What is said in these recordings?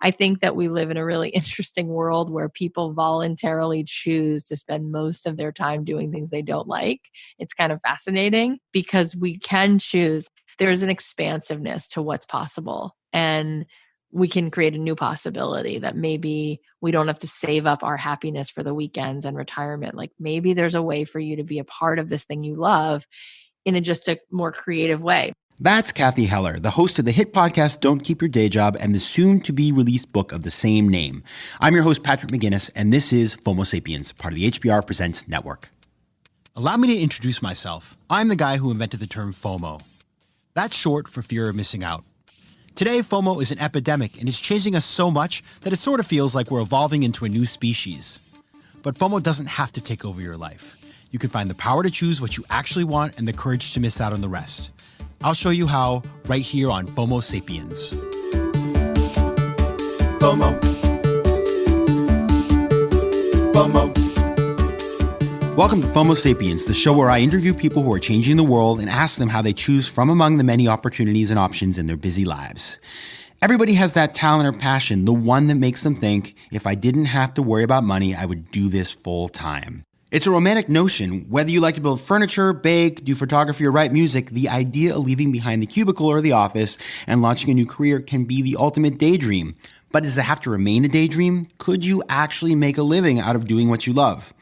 I think that we live in a really interesting world where people voluntarily choose to spend most of their time doing things they don't like. It's kind of fascinating because we can choose. There's an expansiveness to what's possible. And we can create a new possibility that maybe we don't have to save up our happiness for the weekends and retirement. Like maybe there's a way for you to be a part of this thing you love in just a more creative way. That's Cathy Heller, the host of the hit podcast Don't Keep Your Day Job and the soon-to-be-released book of the same name. I'm your host, Patrick McGinnis, and this is FOMO Sapiens, part of the HBR Presents Network. Allow me to introduce myself. I'm the guy who invented the term FOMO. That's short for fear of missing out. Today, FOMO is an epidemic and is changing us so much that it sort of feels like we're evolving into a new species. But FOMO doesn't have to take over your life. You can find the power to choose what you actually want and the courage to miss out on the rest. I'll show you how right here on FOMO Sapiens. FOMO. FOMO. Welcome to FOMO Sapiens, the show where I interview people who are changing the world and ask them how they choose from among the many opportunities and options in their busy lives. Everybody has that talent or passion, the one that makes them think, if I didn't have to worry about money, I would do this full time. It's a romantic notion. Whether you like to build furniture, bake, do photography, or write music, the idea of leaving behind the cubicle or the office and launching a new career can be the ultimate daydream. But does it have to remain a daydream? Could you actually make a living out of doing what you love?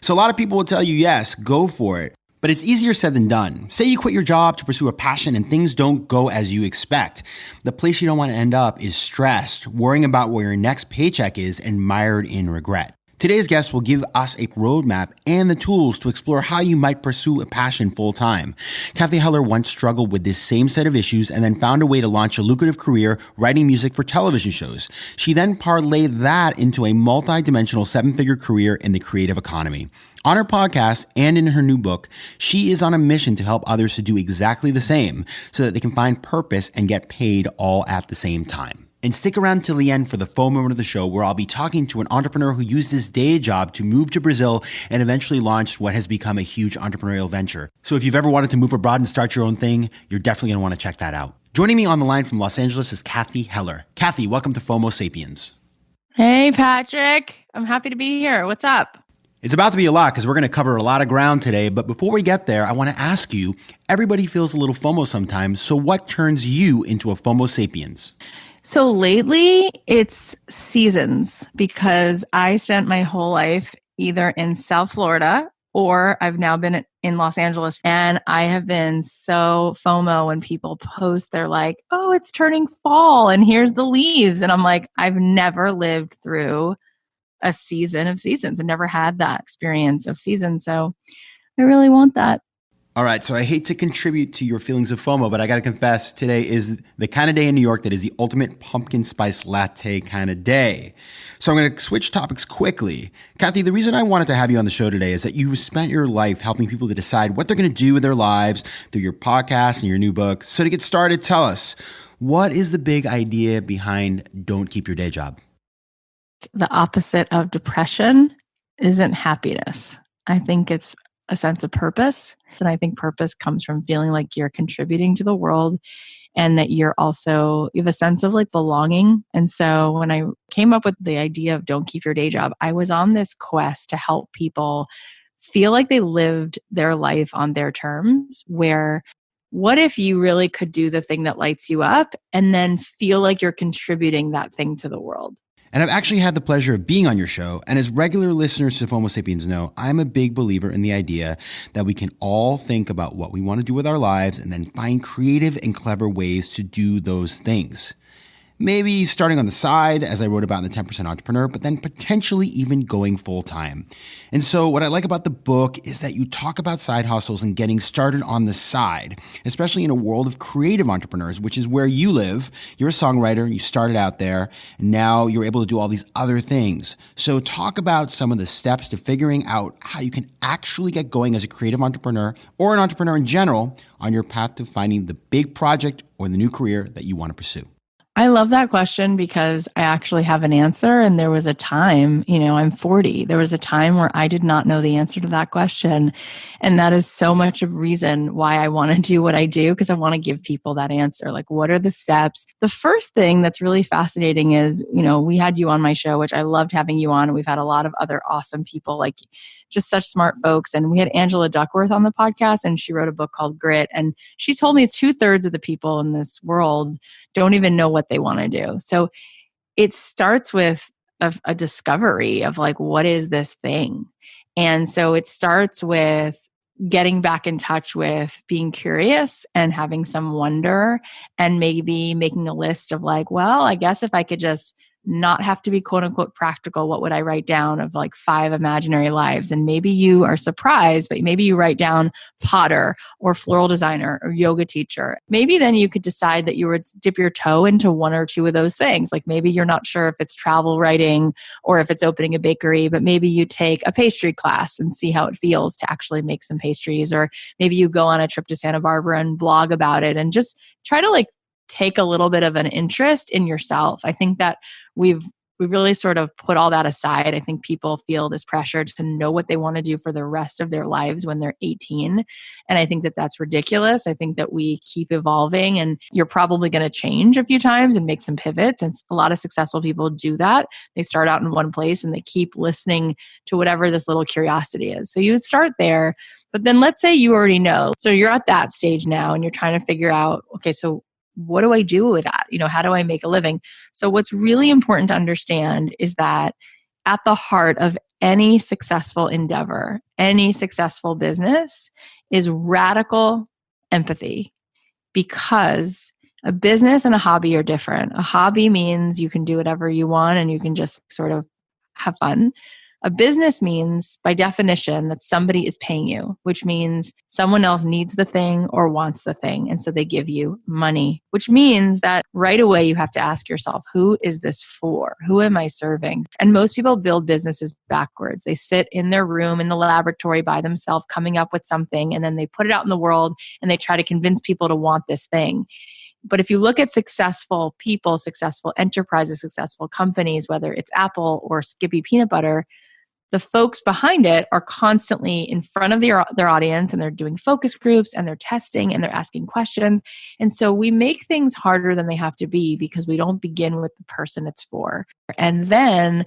So a lot of people will tell you, yes, go for it. But it's easier said than done. Say you quit your job to pursue a passion and things don't go as you expect. The place you don't want to end up is stressed, worrying about where your next paycheck is and mired in regret. Today's guest will give us a roadmap and the tools to explore how you might pursue a passion full time. Cathy Heller once struggled with this same set of issues and then found a way to launch a lucrative career writing music for television shows. She then parlayed that into a multi-dimensional seven-figure career in the creative economy. On her podcast and in her new book, she is on a mission to help others to do exactly the same so that they can find purpose and get paid all at the same time. And stick around till the end for the FOMO moment of the show, where I'll be talking to an entrepreneur who used his day job to move to Brazil and eventually launched what has become a huge entrepreneurial venture. So if you've ever wanted to move abroad and start your own thing, you're definitely going to want to check that out. Joining me on the line from Los Angeles is Cathy Heller. Cathy, welcome to FOMO Sapiens. Hey, Patrick. I'm happy to be here. What's up? It's about to be a lot because we're going to cover a lot of ground today. But before we get there, I want to ask you, everybody feels a little FOMO sometimes. So what turns you into a FOMO Sapiens? So lately, it's seasons because I spent my whole life either in South Florida or I've now been in Los Angeles. And I have been so FOMO when people post, they're like, oh, it's turning fall and here's the leaves. And I'm like, I've never lived through a season of seasons. I've never had that experience of seasons. So I really want that. All right, so I hate to contribute to your feelings of FOMO, but I got to confess, today is the kind of day in New York that is the ultimate pumpkin spice latte kind of day. So I'm going to switch topics quickly. Cathy, the reason I wanted to have you on the show today is that you've spent your life helping people to decide what they're going to do with their lives through your podcast and your new book. So to get started, tell us, what is the big idea behind Don't Keep Your Day Job? The opposite of depression isn't happiness. I think it's a sense of purpose. And I think purpose comes from feeling like you're contributing to the world and that you have a sense of like belonging. And so when I came up with the idea of Don't Keep Your Day Job, I was on this quest to help people feel like they lived their life on their terms, where what if you really could do the thing that lights you up and then feel like you're contributing that thing to the world? And I've actually had the pleasure of being on your show. And as regular listeners to FOMO Sapiens know, I'm a big believer in the idea that we can all think about what we want to do with our lives and then find creative and clever ways to do those things. Maybe starting on the side, as I wrote about in the 10% Entrepreneur, but then potentially even going full time. And so what I like about the book is that you talk about side hustles and getting started on the side, especially in a world of creative entrepreneurs, which is where you live. You're a songwriter, you started out there, and now you're able to do all these other things. So talk about some of the steps to figuring out how you can actually get going as a creative entrepreneur or an entrepreneur in general on your path to finding the big project or the new career that you want to pursue. I love that question because I actually have an answer. And there was a time, I'm 40. There was a time where I did not know the answer to that question. And that is so much of reason why I want to do what I do, because I want to give people that answer. Like, what are the steps? The first thing that's really fascinating is, we had you on my show, which I loved having you on. And we've had a lot of other awesome people, like just such smart folks. And we had Angela Duckworth on the podcast, and she wrote a book called Grit. And she told me 2/3 of the people in this world don't even know what they want to do. So it starts with a discovery of like, what is this thing? And so it starts with getting back in touch with being curious and having some wonder, and maybe making a list of like, well, I guess if I could just not have to be quote unquote practical, what would I write down of like 5 imaginary lives? And maybe you are surprised, but maybe you write down potter or floral designer or yoga teacher. Maybe then you could decide that you would dip your toe into 1 or 2 of those things. Like maybe you're not sure if it's travel writing or if it's opening a bakery, but maybe you take a pastry class and see how it feels to actually make some pastries. Or maybe you go on a trip to Santa Barbara and blog about it and just try to like take a little bit of an interest in yourself. I think that we really sort of put all that aside. I think people feel this pressure to know what they want to do for the rest of their lives when they're 18. And I think that that's ridiculous. I think that we keep evolving, and you're probably going to change a few times and make some pivots. And a lot of successful people do that. They start out in one place and they keep listening to whatever this little curiosity is. So you would start there, but then let's say you already know. So you're at that stage now and you're trying to figure out, okay, so what do I do with that? How do I make a living? So what's really important to understand is that at the heart of any successful endeavor, any successful business, is radical empathy. Because a business and a hobby are different. A hobby means you can do whatever you want and you can just sort of have fun. A business means, by definition, that somebody is paying you, which means someone else needs the thing or wants the thing. And so they give you money, which means that right away you have to ask yourself, who is this for? Who am I serving? And most people build businesses backwards. They sit in their room in the laboratory by themselves, coming up with something, and then they put it out in the world and they try to convince people to want this thing. But if you look at successful people, successful enterprises, successful companies, whether it's Apple or Skippy Peanut Butter, the folks behind it are constantly in front of their audience, and they're doing focus groups and they're testing and they're asking questions. And so we make things harder than they have to be because we don't begin with the person it's for. And then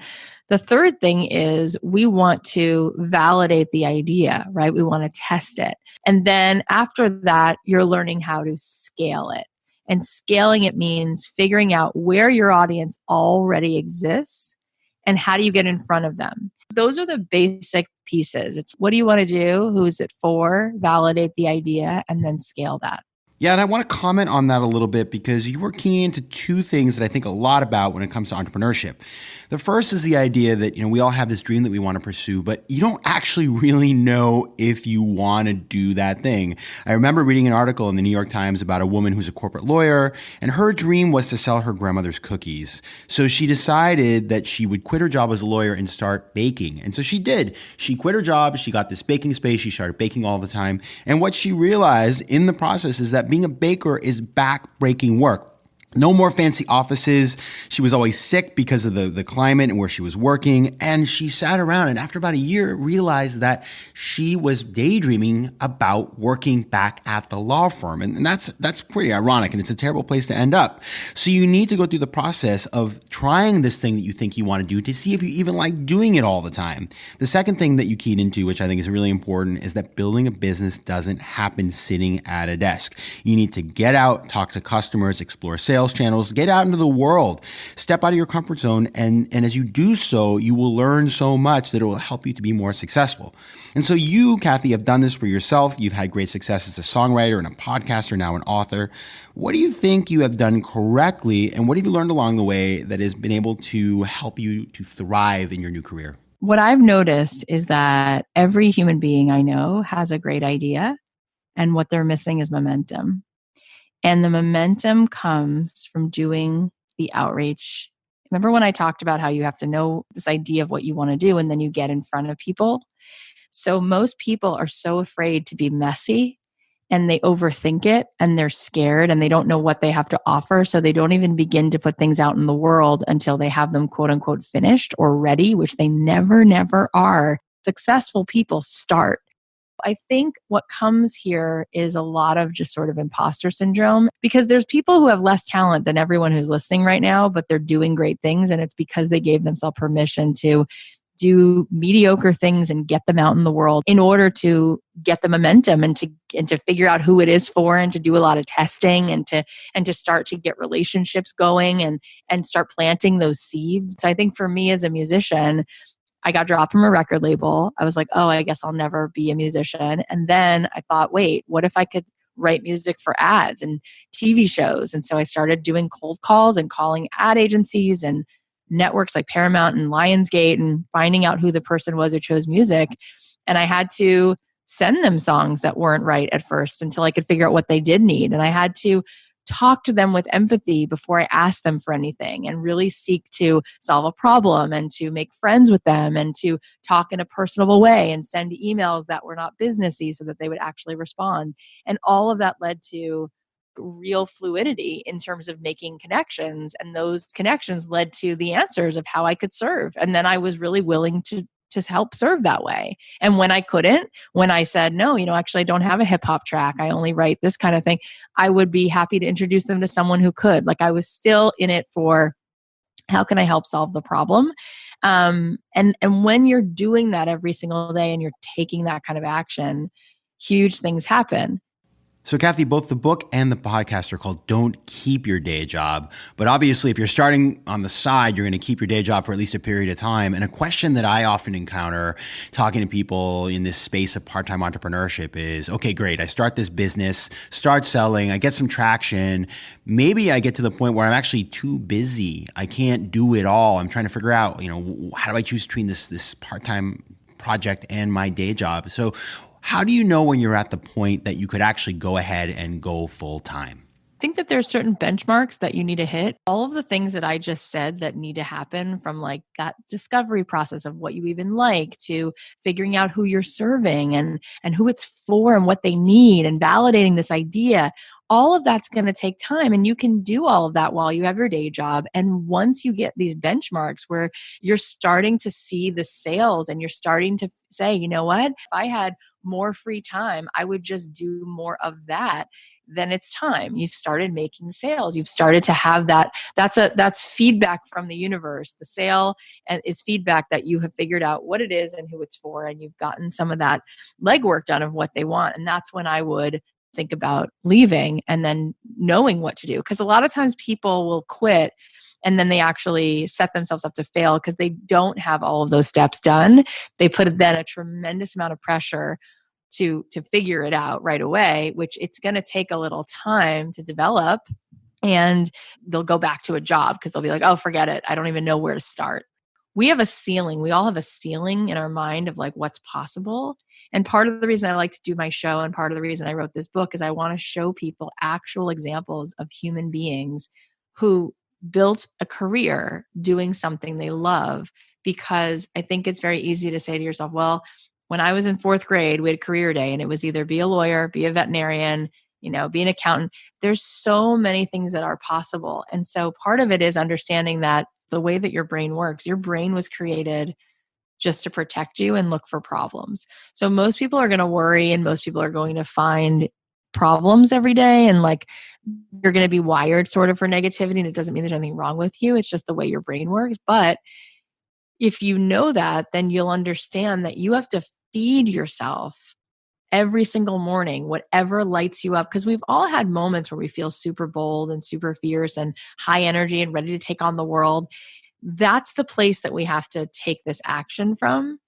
the third thing is we want to validate the idea, right? We want to test it. And then after that, you're learning how to scale it. And scaling it means figuring out where your audience already exists and how do you get in front of them. Those are the basic pieces. It's what do you want to do? Who's it for? Validate the idea and then scale that. Yeah, and I want to comment on that a little bit because you were keying into 2 things that I think a lot about when it comes to entrepreneurship. The first is the idea that, we all have this dream that we want to pursue, but you don't actually really know if you want to do that thing. I remember reading an article in the New York Times about a woman who's a corporate lawyer, and her dream was to sell her grandmother's cookies. So she decided that she would quit her job as a lawyer and start baking. And so she did. She quit her job. She got this baking space. She started baking all the time. And what she realized in the process is that being a baker is back-breaking work. No more fancy offices. She was always sick because of the climate and where she was working. And she sat around and after about a year realized that she was daydreaming about working back at the law firm. And that's pretty ironic, and it's a terrible place to end up. So you need to go through the process of trying this thing that you think you want to do to see if you even like doing it all the time. The second thing that you keyed into, which I think is really important, is that building a business doesn't happen sitting at a desk. You need to get out, talk to customers, explore sales channels, get out into the world, step out of your comfort zone. And as you do so, you will learn so much that it will help you to be more successful. And so you, Cathy, have done this for yourself. You've had great success as a songwriter and a podcaster, now an author. What do you think you have done correctly? And what have you learned along the way that has been able to help you to thrive in your new career? What I've noticed is that every human being I know has a great idea, and what they're missing is momentum. And the momentum comes from doing the outreach. Remember when I talked about how you have to know this idea of what you want to do and then you get in front of people? So most people are so afraid to be messy and they overthink it and they're scared and they don't know what they have to offer. So they don't even begin to put things out in the world until they have them quote unquote finished or ready, which they never are. Successful people start. I think what comes here is a lot of just sort of imposter syndrome, because there's people who have less talent than everyone who's listening right now, but they're doing great things. And it's because they gave themselves permission to do mediocre things and get them out in the world in order to get the momentum and to figure out who it is for, and to do a lot of testing and to start to get relationships going and start planting those seeds. So I think for me as a musician, I got dropped from a record label. I was like, oh, I guess I'll never be a musician. And then I thought, wait, what if I could write music for ads and TV shows? And so I started doing cold calls and calling ad agencies and networks like Paramount and Lionsgate and finding out who the person was who chose music. And I had to send them songs that weren't right at first until I could figure out what they did need. And I had to talk to them with empathy before I asked them for anything, and really seek to solve a problem and to make friends with them and to talk in a personable way and send emails that were not businessy so that they would actually respond. And all of that led to real fluidity in terms of making connections. And those connections led to the answers of how I could serve. And then I was really willing to just help serve that way. And when I couldn't, when I said, no, actually I don't have a hip hop track, I only write this kind of thing, I would be happy to introduce them to someone who could. Like, I was still in it for how can I help solve the problem? And when you're doing that every single day and you're taking that kind of action, huge things happen. So Cathy, both the book and the podcast are called Don't Keep Your Day Job. But obviously, if you're starting on the side, you're going to keep your day job for at least a period of time. And a question that I often encounter talking to people in this space of part-time entrepreneurship is, okay, great. I start this business, start selling, I get some traction. Maybe I get to the point where I'm actually too busy. I can't do it all. I'm trying to figure out, how do I choose between this part-time project and my day job? So how do you know when you're at the point that you could actually go ahead and go full time? I think that there's certain benchmarks that you need to hit. All of the things that I just said that need to happen, from like that discovery process of what you even like, to figuring out who you're serving and who it's for and what they need, and validating this idea. All of that's going to take time, and you can do all of that while you have your day job. And once you get these benchmarks where you're starting to see the sales and you're starting to say, you know what, if I had more free time, I would just do more of that. Then it's time. You've started making sales. You've started to have that. That's feedback from the universe. The sale is feedback that you have figured out what it is and who it's for, and you've gotten some of that legwork done of what they want. And that's when I would think about leaving and then knowing what to do. Because a lot of times people will quit and then they actually set themselves up to fail because they don't have all of those steps done. They put then a tremendous amount of pressure to figure it out right away, which it's going to take a little time to develop. And they'll go back to a job because they'll be like, oh, forget it. I don't even know where to start. We have a ceiling. We all have a ceiling in our mind of like what's possible. And part of the reason I like to do my show, and part of the reason I wrote this book, is I want to show people actual examples of human beings who built a career doing something they love. Because I think it's very easy to say to yourself, well, when I was in fourth grade, we had career day, and it was either be a lawyer, be a veterinarian, be an accountant. There's so many things that are possible. And so part of it is understanding that the way that your brain works, your brain was created just to protect you and look for problems. So most people are going to worry, and most people are going to find problems every day. And like, you're going to be wired sort of for negativity. And it doesn't mean there's anything wrong with you. It's just the way your brain works. But if you know that, then you'll understand that you have to feed yourself every single morning, whatever lights you up. Because we've all had moments where we feel super bold and super fierce and high energy and ready to take on the world. That's the place that we have to take this action from,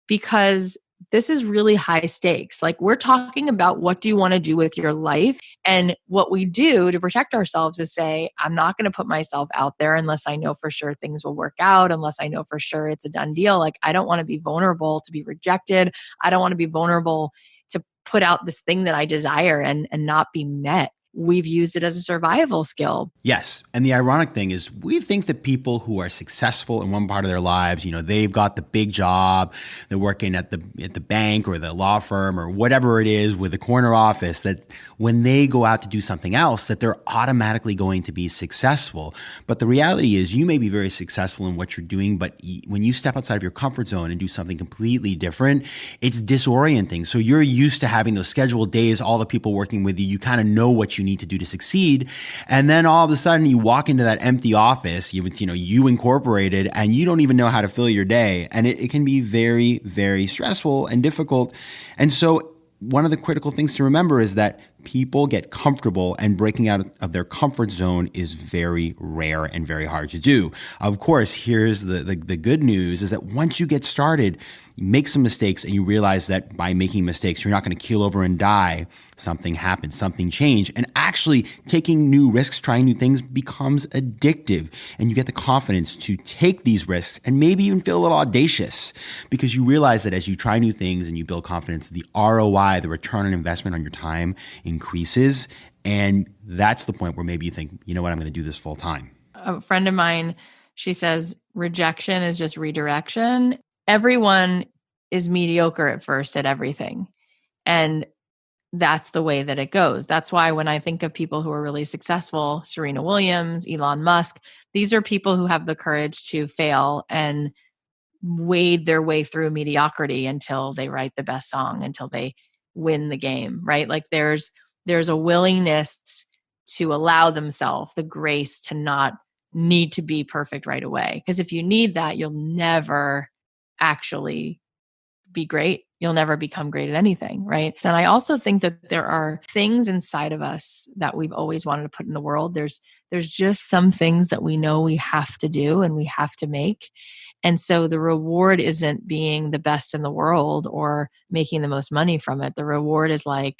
because this is really high stakes. Like, we're talking about what do you want to do with your life? And what we do to protect ourselves is say, I'm not going to put myself out there unless I know for sure things will work out, unless I know for sure it's a done deal. Like, I don't want to be vulnerable to be rejected. I don't want to be vulnerable to put out this thing that I desire and not be met. we've used it as a survival skill. Yes. And the ironic thing is we think that people who are successful in one part of their lives, they've got the big job, they're working at the bank or the law firm or whatever it is with the corner office, that when they go out to do something else, that they're automatically going to be successful. But the reality is you may be very successful in what you're doing, but when you step outside of your comfort zone and do something completely different, it's disorienting. So you're used to having those scheduled days, all the people working with you, you kind of know what you need to do to succeed. And then all of a sudden you walk into that empty office, you incorporated, and you don't even know how to fill your day. And it can be very, very stressful and difficult. And so one of the critical things to remember is that people get comfortable, and breaking out of their comfort zone is very rare and very hard to do. Of course, here's the good news is that once you get started, you make some mistakes and you realize that by making mistakes, you're not going to keel over and die. Something happens, something changed. And actually taking new risks, trying new things becomes addictive. And you get the confidence to take these risks and maybe even feel a little audacious, because you realize that as you try new things and you build confidence, the ROI, the return on investment on your time, increases. And that's the point where maybe you think, you know what, I'm going to do this full time. A friend of mine, she says, rejection is just redirection. Everyone is mediocre at first at everything. And that's the way that it goes. That's why when I think of people who are really successful, Serena Williams, Elon Musk, these are people who have the courage to fail and wade their way through mediocrity until they write the best song, until they win the game, right? Like there's a willingness to allow themselves the grace to not need to be perfect right away. Because if you need that, you'll never actually be great. You'll never become great at anything, right? And I also think that there are things inside of us that we've always wanted to put in the world. There's just some things that we know we have to do and we have to make. And so the reward isn't being the best in the world or making the most money from it. The reward is like,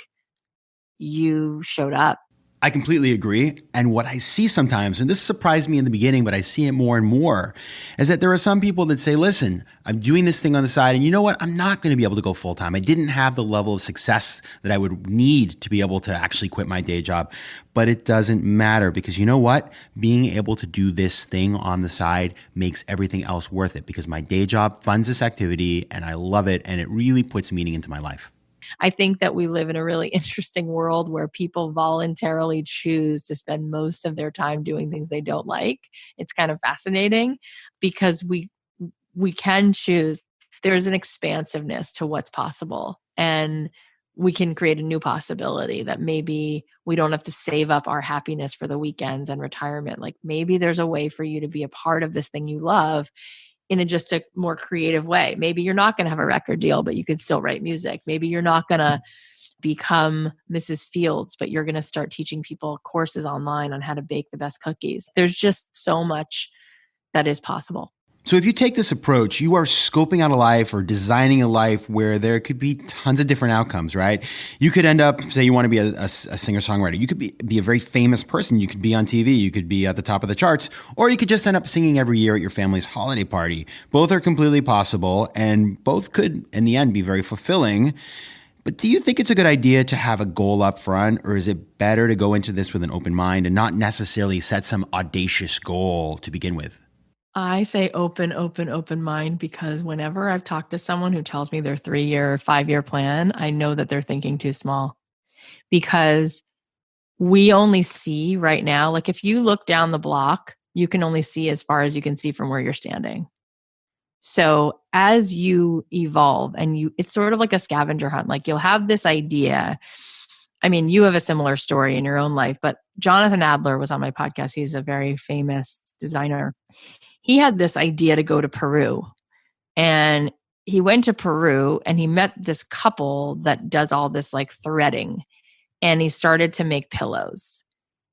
you showed up. I completely agree. And what I see sometimes, and this surprised me in the beginning, but I see it more and more, is that there are some people that say, listen, I'm doing this thing on the side, and you know what? I'm not going to be able to go full time. I didn't have the level of success that I would need to be able to actually quit my day job. But it doesn't matter, because you know what? Being able to do this thing on the side makes everything else worth it, because my day job funds this activity and I love it, and it really puts meaning into my life. I think that we live in a really interesting world where people voluntarily choose to spend most of their time doing things they don't like. It's kind of fascinating because we can choose. There's an expansiveness to what's possible, and we can create a new possibility that maybe we don't have to save up our happiness for the weekends and retirement. Like maybe there's a way for you to be a part of this thing you love in just a more creative way. Maybe you're not going to have a record deal, but you could still write music. Maybe you're not going to become Mrs. Fields, but you're going to start teaching people courses online on how to bake the best cookies. There's just so much that is possible. So if you take this approach, you are scoping out a life or designing a life where there could be tons of different outcomes, right? You could end up, say you want to be a singer-songwriter. You could be a very famous person. You could be on TV. You could be at the top of the charts. Or you could just end up singing every year at your family's holiday party. Both are completely possible, and both could, in the end, be very fulfilling. But do you think it's a good idea to have a goal up front, or is it better to go into this with an open mind and not necessarily set some audacious goal to begin with? I say open mind, because whenever I've talked to someone who tells me their 3-year, 5-year plan, I know that they're thinking too small, because we only see right now, like if you look down the block, you can only see as far as you can see from where you're standing. So as you evolve and it's sort of like a scavenger hunt, like you'll have this idea. I mean, you have a similar story in your own life, but Jonathan Adler was on my podcast. He's a very famous designer. He had this idea to go to Peru, and he went to Peru and he met this couple that does all this like threading, and he started to make pillows.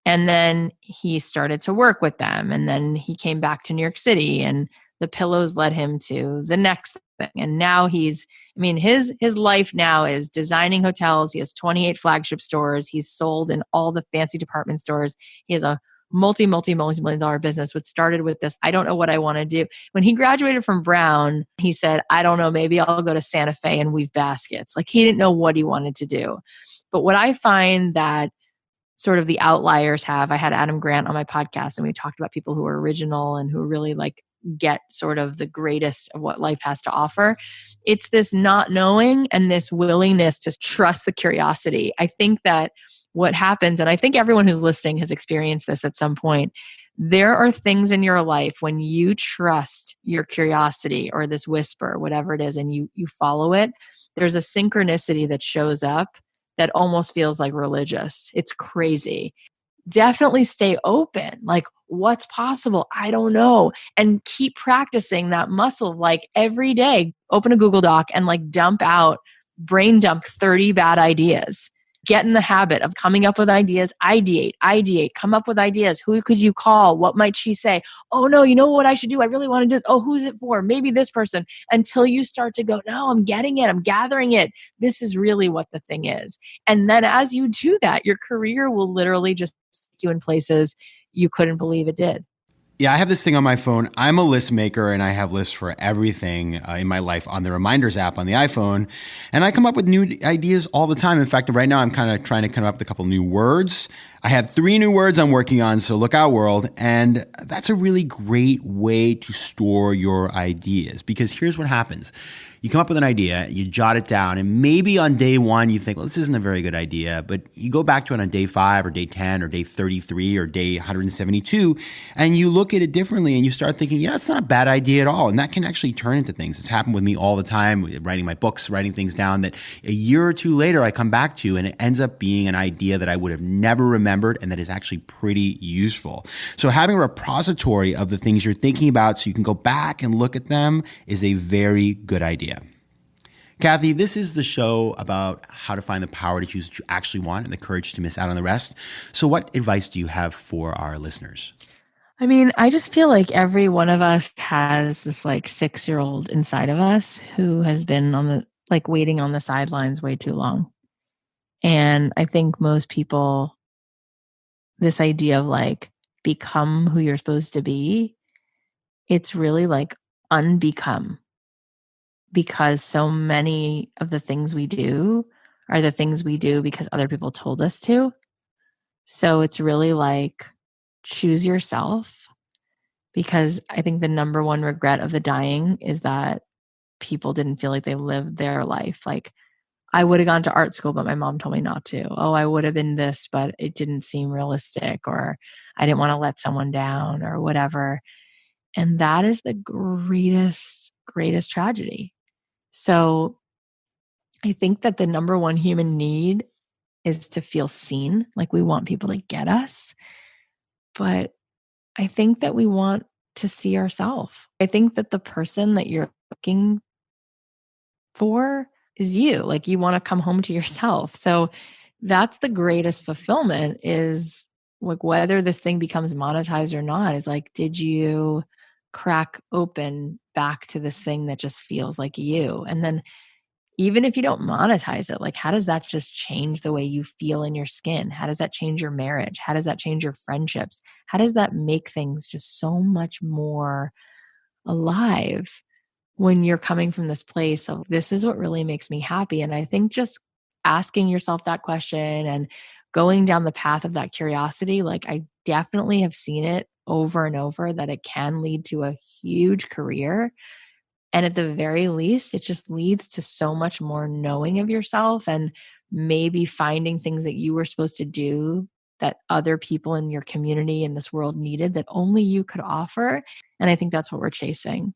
And then he started to work with them. And then he came back to New York City, and the pillows led him to the next thing. And now his life now is designing hotels. He has 28 flagship stores. He's sold in all the fancy department stores. He has a multi-million dollar business, which started with this, I don't know what I want to do. When he graduated from Brown, he said, I don't know, maybe I'll go to Santa Fe and weave baskets. Like he didn't know what he wanted to do. But what I find that sort of the outliers have. I had Adam Grant on my podcast, and we talked about people who are original and who really like get sort of the greatest of what life has to offer. It's this not knowing and this willingness to trust the curiosity. I think that what happens, and I think everyone who's listening has experienced this at some point, there are things in your life when you trust your curiosity or this whisper, whatever it is, and you follow it, there's a synchronicity that shows up that almost feels like religious. It's crazy. Definitely stay open. Like, what's possible? I don't know. And keep practicing that muscle. Like every day, open a Google Doc and like brain dump 30 bad ideas. Get in the habit of coming up with ideas. Ideate, come up with ideas. Who could you call? What might she say? Oh no, you know what I should do? I really want to do this. Oh, who's it for? Maybe this person. Until you start to go, no, I'm getting it. I'm gathering it. This is really what the thing is. And then as you do that, your career will literally just take you in places you couldn't believe it did. Yeah, I have this thing on my phone. I'm a list maker, and I have lists for everything in my life on the Reminders app on the iPhone. And I come up with new ideas all the time. In fact, right now I'm kind of trying to come up with a couple new words. I have 3 new words I'm working on, so look out, world. And that's a really great way to store your ideas, because here's what happens. You come up with an idea, you jot it down, and maybe on day 1 you think, well, this isn't a very good idea, but you go back to it on day 5 or day 10 or day 33 or day 172, and you look at it differently and you start thinking, yeah, it's not a bad idea at all. And that can actually turn into things. It's happened with me all the time, writing my books, writing things down that a year or 2 later I come back to, and it ends up being an idea that I would have never remembered and that is actually pretty useful. So having a repository of the things you're thinking about so you can go back and look at them is a very good idea. Cathy, this is the show about how to find the power to choose what you actually want and the courage to miss out on the rest. So what advice do you have for our listeners? I mean, I just feel like every one of us has this like 6-year-old inside of us who has been waiting on the sidelines way too long. And I think most people, this idea of like become who you're supposed to be, it's really like unbecome. Because so many of the things we do are the things we do because other people told us to. So it's really like choose yourself, because I think the number one regret of the dying is that people didn't feel like they lived their life. Like, I would have gone to art school, but my mom told me not to. Oh, I would have been this, but it didn't seem realistic, or I didn't want to let someone down, or whatever. And that is the greatest tragedy. So I think that the number one human need is to feel seen. Like, we want people to get us. But I think that we want to see ourselves. I think that the person that you're looking for is you. Like, you want to come home to yourself. So that's the greatest fulfillment, is like whether this thing becomes monetized or not, is like, did you crack open back to this thing that just feels like you? And then even if you don't monetize it, like, how does that just change the way you feel in your skin? How does that change your marriage? How does that change your friendships? How does that make things just so much more alive when you're coming from this place of, this is what really makes me happy? And I think just asking yourself that question and going down the path of that curiosity, like, I definitely have seen it over and over that it can lead to a huge career. And at the very least, it just leads to so much more knowing of yourself, and maybe finding things that you were supposed to do that other people in your community in this world needed that only you could offer. And I think that's what we're chasing.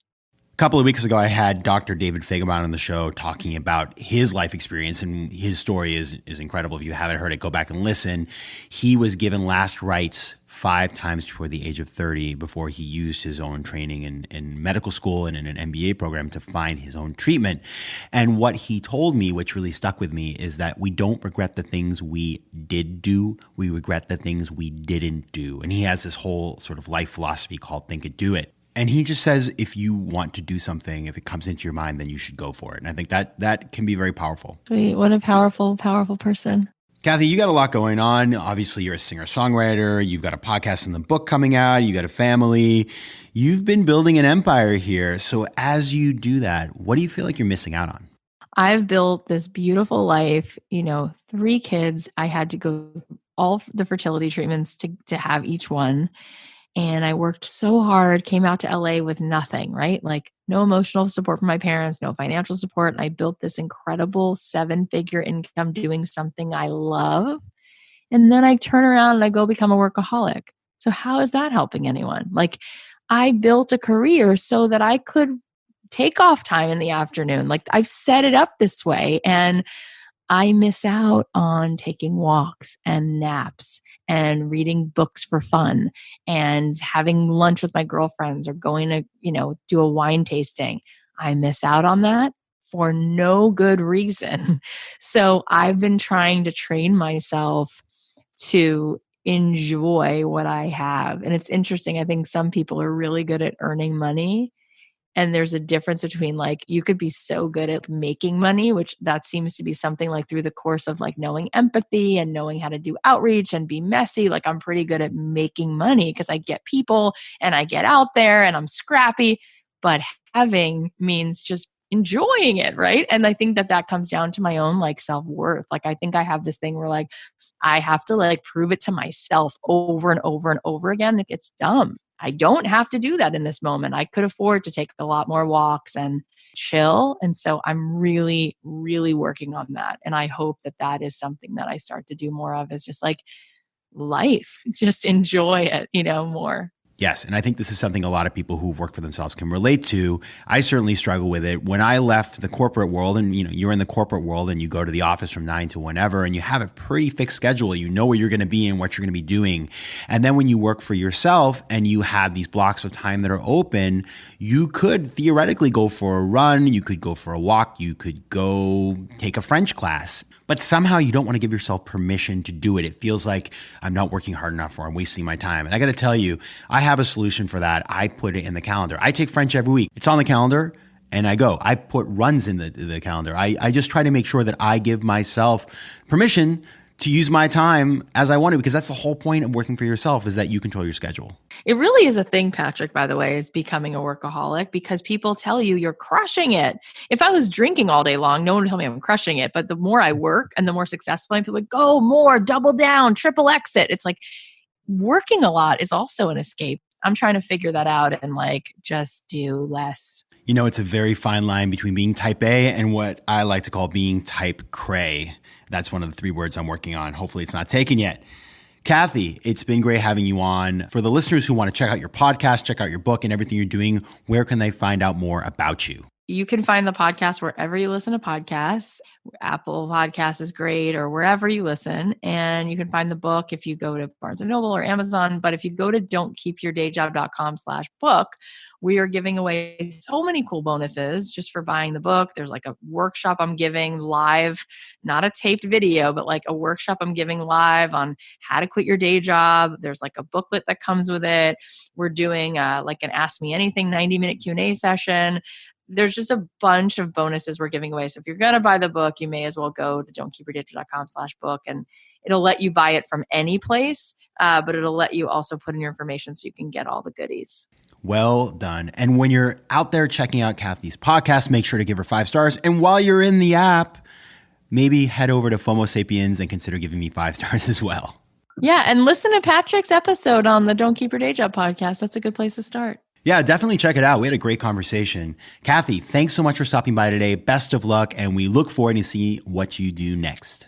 A couple of weeks ago, I had Dr. David Feigelbaum on the show talking about his life experience, and his story is incredible. If you haven't heard it, go back and listen. He was given last rites 5 times before the age of 30 before he used his own training in medical school and in an MBA program to find his own treatment. And what he told me, which really stuck with me, is that we don't regret the things we did do. We regret the things we didn't do. And he has this whole sort of life philosophy called Think It, Do It. And he just says, if you want to do something, if it comes into your mind, then you should go for it. And I think that can be very powerful. Sweet. What a powerful person. Cathy, you got a lot going on. Obviously, you're a singer-songwriter. You've got a podcast and the book coming out. You got a family. You've been building an empire here. So as you do that, what do you feel like you're missing out on? I've built this beautiful life, 3 kids. I had to go all the fertility treatments to have each one. And I worked so hard, came out to LA with nothing, right? Like no emotional support from my parents, no financial support. And I built this incredible 7-figure income doing something I love. And then I turn around and I go become a workaholic. So how is that helping anyone? Like I built a career so that I could take off time in the afternoon. Like I've set it up this way, and I miss out on taking walks and naps and reading books for fun and having lunch with my girlfriends or going to, do a wine tasting. I miss out on that for no good reason. So I've been trying to train myself to enjoy what I have. And it's interesting. I think some people are really good at earning money. And there's a difference between like, you could be so good at making money, which that seems to be something like through the course of like knowing empathy and knowing how to do outreach and be messy. Like I'm pretty good at making money because I get people and I get out there and I'm scrappy, but having means just enjoying it. Right. And I think that comes down to my own like self-worth. Like I think I have this thing where like, I have to like prove it to myself over and over and over again. It's dumb. I don't have to do that in this moment. I could afford to take a lot more walks and chill. And so I'm really, really working on that. And I hope that is something that I start to do more of, is just like life, just enjoy it, more. Yes. And I think this is something a lot of people who've worked for themselves can relate to. I certainly struggle with it. When I left the corporate world, and you're in the corporate world and you go to the office from 9 to whenever, and you have a pretty fixed schedule, you know where you're going to be and what you're going to be doing. And then when you work for yourself and you have these blocks of time that are open, you could theoretically go for a run, you could go for a walk, you could go take a French class. But somehow you don't want to give yourself permission to do it. It feels like I'm not working hard enough or I'm wasting my time. And I got to tell you, I have a solution for that. I put it in the calendar. I take French every week. It's on the calendar and I go. I put runs in the calendar. I just try to make sure that I give myself permission to use my time as I want to, because that's the whole point of working for yourself, is that you control your schedule. It really is a thing, Patrick, by the way, is becoming a workaholic, because people tell you you're crushing it. If I was drinking all day long, no one would tell me I'm crushing it. But the more I work and the more successful I am, people are like, go more, double down, triple exit. It's like working a lot is also an escape. I'm trying to figure that out and like just do less. It's a very fine line between being type A and what I like to call being type cray. That's one of the 3 words I'm working on. Hopefully it's not taken yet. Cathy, it's been great having you on. For the listeners who want to check out your podcast, check out your book and everything you're doing, where can they find out more about you? You can find the podcast wherever you listen to podcasts. Apple Podcasts is great, or wherever you listen. And you can find the book if you go to Barnes & Noble or Amazon. But if you go to don'tkeepyourdayjob.com/book, we are giving away so many cool bonuses just for buying the book. There's like a workshop I'm giving live, not a taped video, but like a workshop I'm giving live on how to quit your day job. There's like a booklet that comes with it. We're doing like an Ask Me Anything 90-minute Q&A session. There's just a bunch of bonuses we're giving away. So if you're going to buy the book, you may as well go to don'tkeepyourdayjob.com/book, and it'll let you buy it from any place, but it'll let you also put in your information so you can get all the goodies. Well done. And when you're out there checking out Cathy's podcast, make sure to give her 5 stars. And while you're in the app, maybe head over to FOMO Sapiens and consider giving me 5 stars as well. Yeah. And listen to Patrick's episode on the Don't Keep Your Day Job podcast. That's a good place to start. Yeah, definitely check it out. We had a great conversation. Cathy, thanks so much for stopping by today. Best of luck. And we look forward to see what you do next.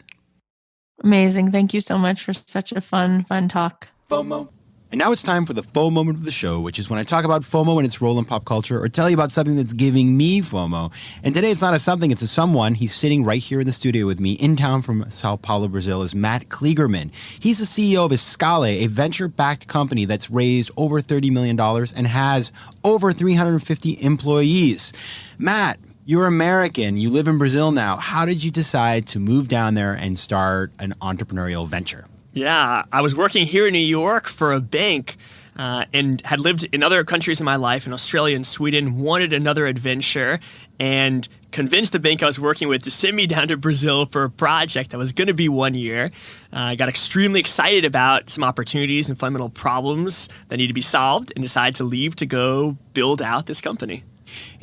Amazing. Thank you so much for such a fun talk. FOMO. And now it's time for the FOMO moment of the show, which is when I talk about FOMO and its role in pop culture, or tell you about something that's giving me FOMO. And today it's not a something, it's a someone. He's sitting right here in the studio with me, in town from Sao Paulo, Brazil, is Matt Kligerman. He's the CEO of Escale, a venture-backed company that's raised over $30 million and has over 350 employees. Matt, you're American. You live in Brazil now. How did you decide to move down there and start an entrepreneurial venture? Yeah, I was working here in New York for a bank and had lived in other countries in my life, in Australia and Sweden, wanted another adventure, and convinced the bank I was working with to send me down to Brazil for a project that was going to be 1 year. I got extremely excited about some opportunities and fundamental problems that need to be solved, and decided to leave to go build out this company.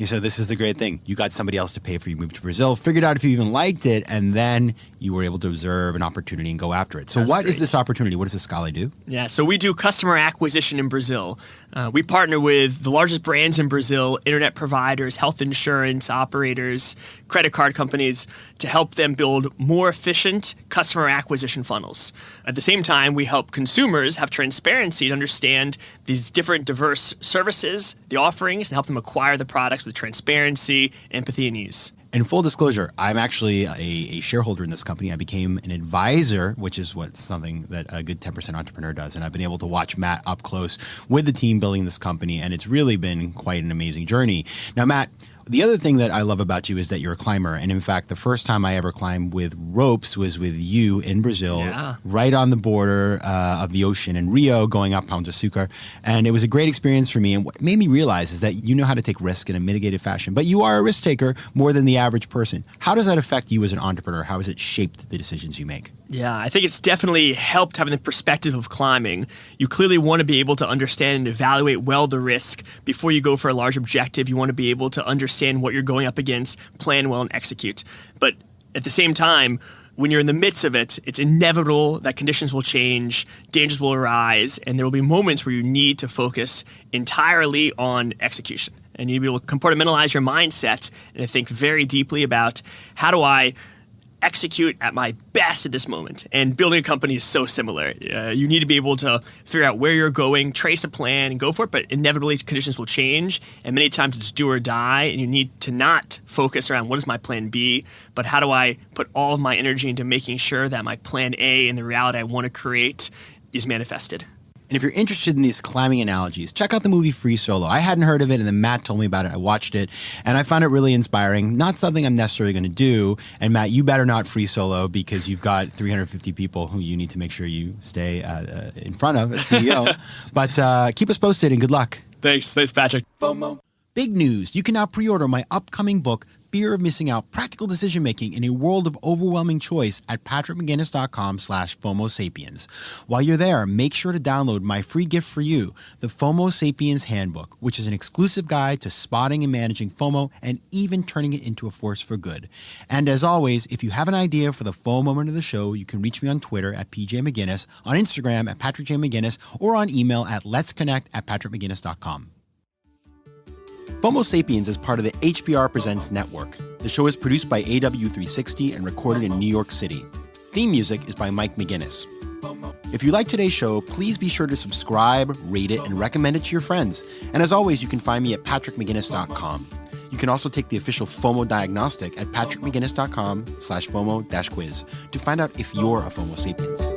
So this is the great thing. You got somebody else to pay for you, moved to Brazil, figured out if you even liked it, and then you were able to observe an opportunity and go after it. So what is this opportunity? What does Escale do? Yeah, so we do customer acquisition in Brazil. We partner with the largest brands in Brazil, internet providers, health insurance operators, credit card companies, to help them build more efficient customer acquisition funnels. At the same time, we help consumers have transparency to understand these different diverse services, the offerings, and help them acquire the products with transparency, empathy, and ease. And full disclosure, I'm actually a shareholder in this company. I became an advisor, which is something that a good 10% entrepreneur does. And I've been able to watch Matt up close with the team building this company. And it's really been quite an amazing journey. Now, Matt, the other thing that I love about you is that you're a climber. And in fact, the first time I ever climbed with ropes was with you in Brazil, right on the border of the ocean in Rio, going up Pão de Açúcar. And it was a great experience for me. And what made me realize is that you know how to take risk in a mitigated fashion, but you are a risk taker more than the average person. How does that affect you as an entrepreneur? How has it shaped the decisions you make? Yeah, I think it's definitely helped having the perspective of climbing. You clearly want to be able to understand and evaluate well the risk before you go for a large objective. You want to be able to understand what you're going up against, plan well, and execute. But at the same time, when you're in the midst of it, it's inevitable that conditions will change, dangers will arise, and there will be moments where you need to focus entirely on execution. And you'll be able to compartmentalize your mindset and think very deeply about, how do I execute at my best at this moment? And building a company is so similar. You need to be able to figure out where you're going, trace a plan, and go for it. But inevitably, conditions will change. And many times it's do or die. And you need to not focus around what is my plan B, but how do I put all of my energy into making sure that my plan A and the reality I want to create is manifested. And if you're interested in these climbing analogies, check out the movie Free Solo. I hadn't heard of it, and then Matt told me about it. I watched it, and I found it really inspiring. Not something I'm necessarily going to do. And Matt, you better not free solo, because you've got 350 people who you need to make sure you stay in front of as CEO. But keep us posted, and good luck. Thanks, Patrick. FOMO. Big news. You can now pre-order my upcoming book, Fear of Missing Out, Practical Decision-Making in a World of Overwhelming Choice at patrickmcginnis.com/FOMO Sapiens. While you're there, make sure to download my free gift for you, the FOMO Sapiens Handbook, which is an exclusive guide to spotting and managing FOMO and even turning it into a force for good. And as always, if you have an idea for the FOMO moment of the show, you can reach me on Twitter at PJMcGinnis, on Instagram at PatrickJMcGinnis, or on email at letsconnect@patrickmcginnis.com. FOMO Sapiens is part of the HBR Presents Network. The show is produced by AW360 and recorded in New York City. Theme music is by Mike McGinnis. If you like today's show, please be sure to subscribe, rate it, and recommend it to your friends. And as always, you can find me at patrickmcginnis.com. You can also take the official FOMO diagnostic at patrickmcginnis.com/FOMO-quiz to find out if you're a FOMO Sapiens.